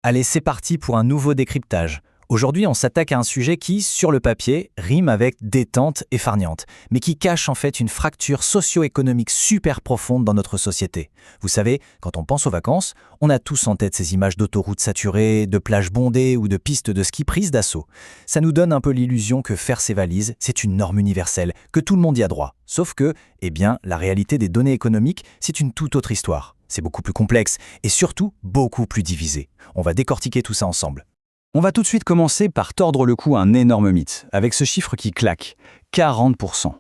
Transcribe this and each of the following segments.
Allez, c'est parti pour un nouveau décryptage. Aujourd'hui, on s'attaque à un sujet qui, sur le papier, rime avec détente épargnante, mais qui cache en fait une fracture socio-économique super profonde dans notre société. Vous savez, quand on pense aux vacances, on a tous en tête ces images d'autoroutes saturées, de plages bondées ou de pistes de ski prises d'assaut. Ça nous donne un peu l'illusion que faire ses valises, c'est une norme universelle, que tout le monde y a droit. Sauf que, la réalité des données économiques, c'est une toute autre histoire. C'est beaucoup plus complexe et surtout beaucoup plus divisé. On va décortiquer tout ça ensemble. On va tout de suite commencer par tordre le cou à un énorme mythe, avec ce chiffre qui claque, 40%.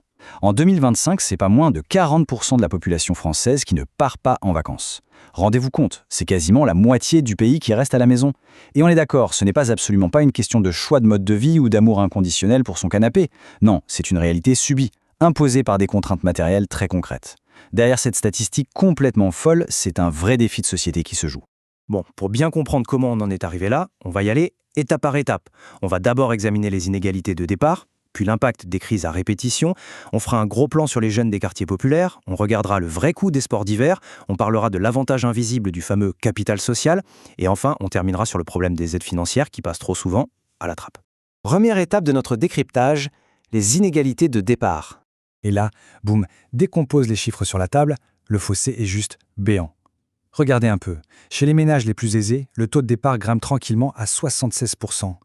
En 2025, c'est pas moins de 40% de la population française qui ne part pas en vacances. Rendez-vous compte, c'est quasiment la moitié du pays qui reste à la maison. Et on est d'accord, ce n'est pas absolument pas une question de choix de mode de vie ou d'amour inconditionnel pour son canapé. Non, c'est une réalité subie, imposée par des contraintes matérielles très concrètes. Derrière cette statistique complètement folle, c'est un vrai défi de société qui se joue. Bon, pour bien comprendre comment on en est arrivé là, on va y aller étape par étape. On va d'abord examiner les inégalités de départ, puis l'impact des crises à répétition. On fera un gros plan sur les jeunes des quartiers populaires, on regardera le vrai coût des sports d'hiver, on parlera de l'avantage invisible du fameux capital social, et enfin, on terminera sur le problème des aides financières qui passent trop souvent à la trappe. Première étape de notre décryptage, les inégalités de départ. Et là, boum, dès qu'on pose les chiffres sur la table, le fossé est juste béant. Regardez un peu. Chez les ménages les plus aisés, le taux de départ grimpe tranquillement à 76%.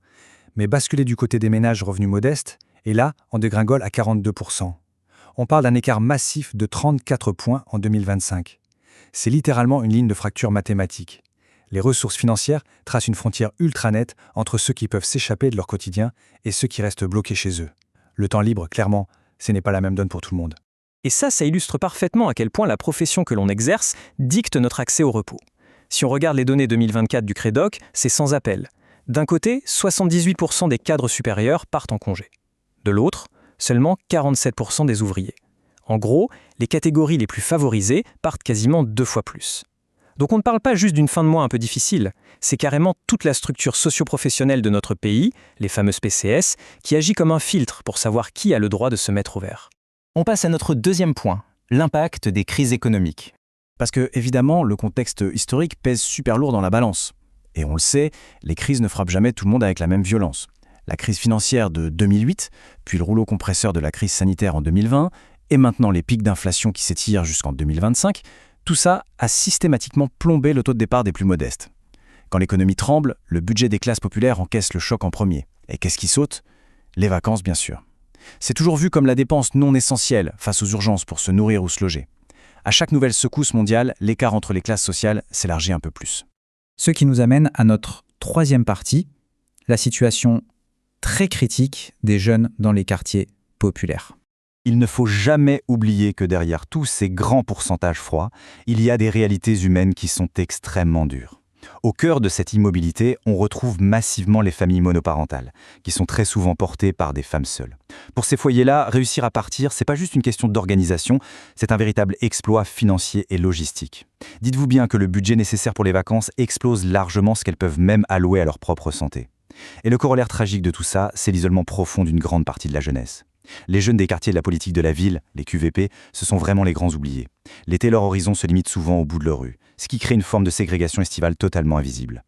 Mais basculez du côté des ménages revenus modestes, et là, on dégringole à 42%. On parle d'un écart massif de 34 points en 2025. C'est littéralement une ligne de fracture mathématique. Les ressources financières tracent une frontière ultra nette entre ceux qui peuvent s'échapper de leur quotidien et ceux qui restent bloqués chez eux. Le temps libre, clairement, ce n'est pas la même donne pour tout le monde. Et ça illustre parfaitement à quel point la profession que l'on exerce dicte notre accès au repos. Si on regarde les données 2024 du Crédoc, c'est sans appel. D'un côté, 78% des cadres supérieurs partent en congé. De l'autre, seulement 47% des ouvriers. En gros, les catégories les plus favorisées partent quasiment 2 fois plus. Donc on ne parle pas juste d'une fin de mois un peu difficile, c'est carrément toute la structure socio-professionnelle de notre pays, les fameuses PCS, qui agit comme un filtre pour savoir qui a le droit de se mettre au vert. On passe à notre deuxième point, l'impact des crises économiques. Parce que, évidemment, le contexte historique pèse super lourd dans la balance. Et on le sait, les crises ne frappent jamais tout le monde avec la même violence. La crise financière de 2008, puis le rouleau compresseur de la crise sanitaire en 2020, et maintenant les pics d'inflation qui s'étirent jusqu'en 2025, tout ça a systématiquement plombé le taux de départ des plus modestes. Quand l'économie tremble, le budget des classes populaires encaisse le choc en premier. Et qu'est-ce qui saute ? Les vacances, bien sûr. C'est toujours vu comme la dépense non essentielle face aux urgences pour se nourrir ou se loger. À chaque nouvelle secousse mondiale, l'écart entre les classes sociales s'élargit un peu plus. Ce qui nous amène à notre troisième partie, la situation très critique des jeunes dans les quartiers populaires. Il ne faut jamais oublier que derrière tous ces grands pourcentages froids, il y a des réalités humaines qui sont extrêmement dures. Au cœur de cette immobilité, on retrouve massivement les familles monoparentales, qui sont très souvent portées par des femmes seules. Pour ces foyers-là, réussir à partir, c'est pas juste une question d'organisation, c'est un véritable exploit financier et logistique. Dites-vous bien que le budget nécessaire pour les vacances explose largement ce qu'elles peuvent même allouer à leur propre santé. Et le corollaire tragique de tout ça, c'est l'isolement profond d'une grande partie de la jeunesse. Les jeunes des quartiers de la politique de la ville, les QVP, ce sont vraiment les grands oubliés. L'été, leur horizon se limite souvent au bout de leur rue, ce qui crée une forme de ségrégation estivale totalement invisible.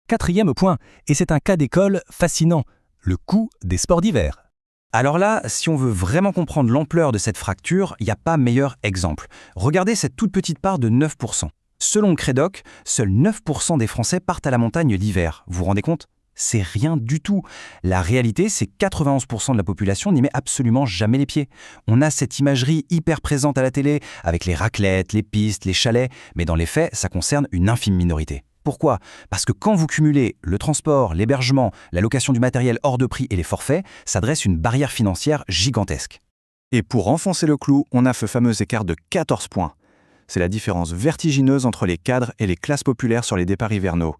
Quatrième point, et c'est un cas d'école fascinant, le coût des sports d'hiver. Alors là, si on veut vraiment comprendre l'ampleur de cette fracture, il n'y a pas meilleur exemple. Regardez cette toute petite part de 9%. Selon le Crédoc, seuls 9% des Français partent à la montagne l'hiver. Vous vous rendez compte ? C'est rien du tout. La réalité, c'est que 91% de la population n'y met absolument jamais les pieds. On a cette imagerie hyper présente à la télé, avec les raclettes, les pistes, les chalets, mais dans les faits, ça concerne une infime minorité. Pourquoi ? Parce que quand vous cumulez le transport, l'hébergement, la location du matériel hors de prix et les forfaits, ça dresse une barrière financière gigantesque. Et pour enfoncer le clou, on a ce fameux écart de 14 points. C'est la différence vertigineuse entre les cadres et les classes populaires sur les départs hivernaux.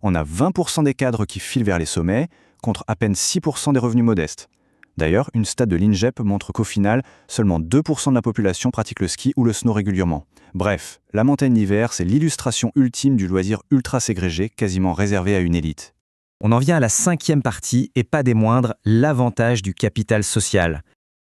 On a 20% des cadres qui filent vers les sommets, contre à peine 6% des revenus modestes. D'ailleurs, une stat de l'INGEP montre qu'au final, seulement 2% de la population pratique le ski ou le snow régulièrement. Bref, la montagne d'hiver, c'est l'illustration ultime du loisir ultra ségrégé, quasiment réservé à une élite. On en vient à la cinquième partie, et pas des moindres, l'avantage du capital social.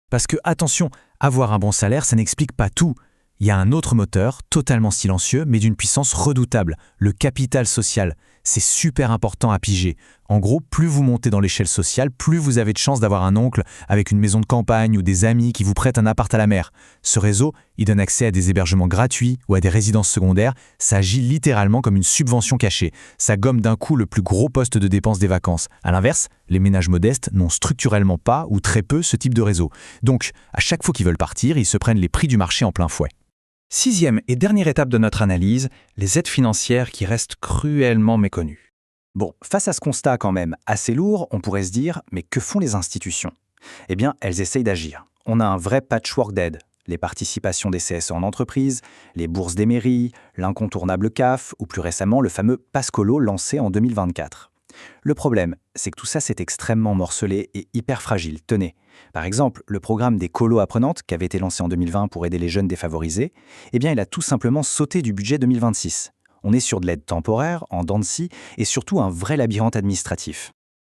Parce que, attention, avoir un bon salaire, ça n'explique pas tout. Il y a un autre moteur, totalement silencieux, mais d'une puissance redoutable, le capital social. C'est super important à piger. En gros, plus vous montez dans l'échelle sociale, plus vous avez de chances d'avoir un oncle avec une maison de campagne ou des amis qui vous prêtent un appart à la mer. Ce réseau, il donne accès à des hébergements gratuits ou à des résidences secondaires. Ça agit littéralement comme une subvention cachée. Ça gomme d'un coup le plus gros poste de dépense des vacances. À l'inverse, les ménages modestes n'ont structurellement pas ou très peu ce type de réseau. Donc, à chaque fois qu'ils veulent partir, ils se prennent les prix du marché en plein fouet. 6e et dernière étape de notre analyse, les aides financières qui restent cruellement méconnues. Bon, face à ce constat quand même assez lourd, on pourrait se dire, mais que font les institutions? Eh bien, elles essayent d'agir. On a un vrai patchwork d'aides. Les participations des CSE en entreprise, les bourses des mairies, l'incontournable CAF, ou plus récemment le fameux Pascolo lancé en 2024. Le problème, c'est que tout ça c'est extrêmement morcelé et hyper fragile. Tenez, par exemple, le programme des colos apprenantes qui avait été lancé en 2020 pour aider les jeunes défavorisés, eh bien il a tout simplement sauté du budget 2026. On est sur de l'aide temporaire, en dents de scie, et surtout un vrai labyrinthe administratif.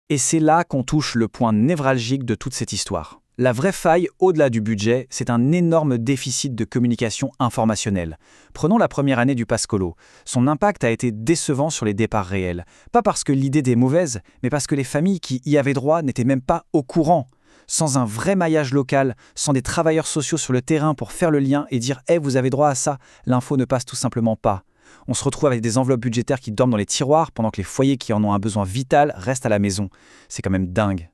Et c'est là qu'on touche le point névralgique de toute cette histoire. La vraie faille, au-delà du budget, c'est un énorme déficit de communication informationnelle. Prenons la première année du Pascolo. Son impact a été décevant sur les départs réels. Pas parce que l'idée est mauvaise, mais parce que les familles qui y avaient droit n'étaient même pas au courant. Sans un vrai maillage local, sans des travailleurs sociaux sur le terrain pour faire le lien et dire « Hey, vous avez droit à ça », l'info ne passe tout simplement pas. On se retrouve avec des enveloppes budgétaires qui dorment dans les tiroirs pendant que les foyers qui en ont un besoin vital restent à la maison. C'est quand même dingue.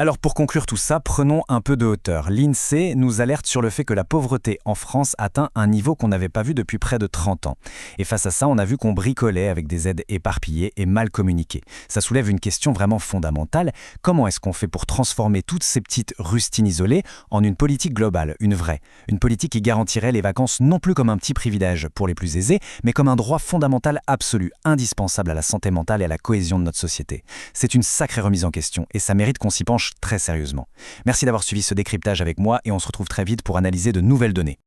Alors pour conclure tout ça, prenons un peu de hauteur. L'INSEE nous alerte sur le fait que la pauvreté en France atteint un niveau qu'on n'avait pas vu depuis près de 30 ans. Et face à ça, on a vu qu'on bricolait avec des aides éparpillées et mal communiquées. Ça soulève une question vraiment fondamentale. Comment est-ce qu'on fait pour transformer toutes ces petites rustines isolées en une politique globale, une vraie? Une politique qui garantirait les vacances non plus comme un petit privilège pour les plus aisés, mais comme un droit fondamental absolu, indispensable à la santé mentale et à la cohésion de notre société. C'est une sacrée remise en question et ça mérite qu'on s'y penche très sérieusement. Merci d'avoir suivi ce décryptage avec moi et on se retrouve très vite pour analyser de nouvelles données.